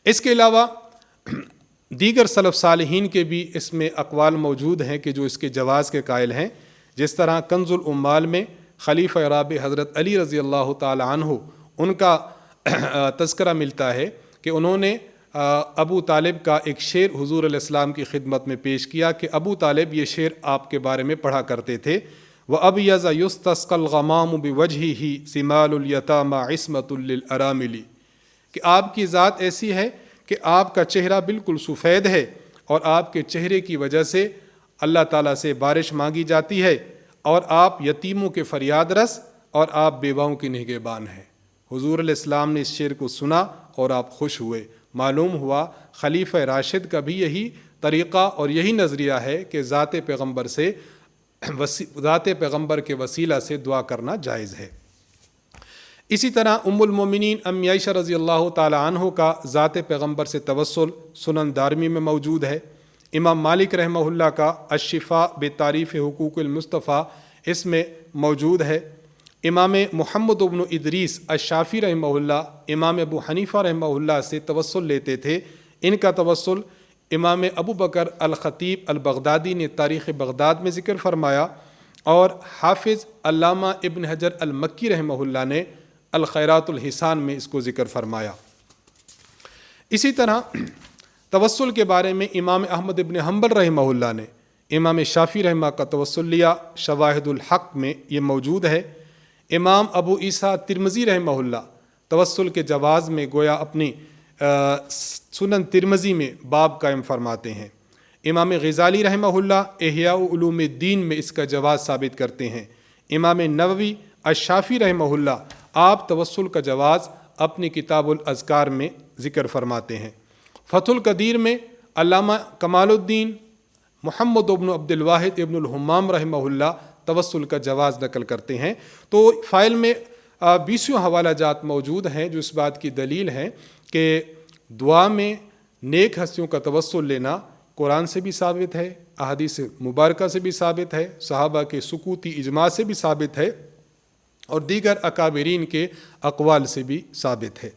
اس کے علاوہ دیگر سلف صالحین کے بھی اس میں اقوال موجود ہیں کہ جو اس کے جواز کے قائل ہیں. جس طرح کنز العمال میں خلیفہ رابع حضرت علی رضی اللہ تعالی عنہ ان کا تذکرہ ملتا ہے کہ انہوں نے ابو طالب کا ایک شعر حضور علیہ السلام کی خدمت میں پیش کیا کہ ابو طالب یہ شعر آپ کے بارے میں پڑھا کرتے تھے. وَأَبْيَضَ يُسْتَسْقَى الْغَمَامُ بِوَجْهِهِ سِمَالُ الْيَتَامَى عِصْمَةٌ لِلْأَرَامِلِ کہ آپ کی ذات ایسی ہے کہ آپ کا چہرہ بالکل سفید ہے اور آپ کے چہرے کی وجہ سے اللہ تعالیٰ سے بارش مانگی جاتی ہے اور آپ یتیموں کے فریاد رس اور آپ بیواؤں کی نگہبان ہیں. حضور علیہ السلام نے اس شعر کو سنا اور آپ خوش ہوئے. معلوم ہوا خلیفہ راشد کا بھی یہی طریقہ اور یہی نظریہ ہے کہ ذات پیغمبر کے وسیلہ سے دعا کرنا جائز ہے. اسی طرح ام المومنین امی عائشہ رضی اللہ تعالی عنہ کا ذات پیغمبر سے توسل سنن دارمی میں موجود ہے. امام مالک رحمہ اللہ کا الشفاء بتعریف حقوق المصطفیٰ اس میں موجود ہے. امام محمد بن ادریس الشافعی رحمہ اللہ امام ابو حنیفہ رحمہ اللہ سے توسل لیتے تھے. ان کا توسل امام ابو بکر الخطیب البغدادی نے تاریخ بغداد میں ذکر فرمایا اور حافظ علامہ ابن حجر المکی رحمہ اللہ نے الخیرات الحسان میں اس کو ذکر فرمایا. اسی طرح توسل کے بارے میں امام احمد ابن حنبل رحمہ اللہ نے امام شافعی رحمہ کا توسل لیا. شواہد الحق میں یہ موجود ہے. امام ابو عیسیٰ ترمذی رحمہ اللہ توسل کے جواز میں گویا اپنی سنن ترمذی میں باب قائم فرماتے ہیں. امام غزالی رحمہ اللہ احیاء علوم الدین میں اس کا جواز ثابت کرتے ہیں. امام نووی الشافعی رحمہ اللہ آپ توسل کا جواز اپنی کتاب الاذکار میں ذکر فرماتے ہیں. فتح القدیر میں علامہ کمال الدین محمد بن عبد الواحد ابن الحمام رحمہ اللہ توسل کا جواز نقل کرتے ہیں. تو فائل میں 20 حوالہ جات موجود ہیں جو اس بات کی دلیل ہیں کہ دعا میں نیک ہستیوں کا توسل لینا قرآن سے بھی ثابت ہے, احادیث مبارکہ سے بھی ثابت ہے, صحابہ کے سکوتی اجماع سے بھی ثابت ہے اور دیگر اکابرین کے اقوال سے بھی ثابت ہے.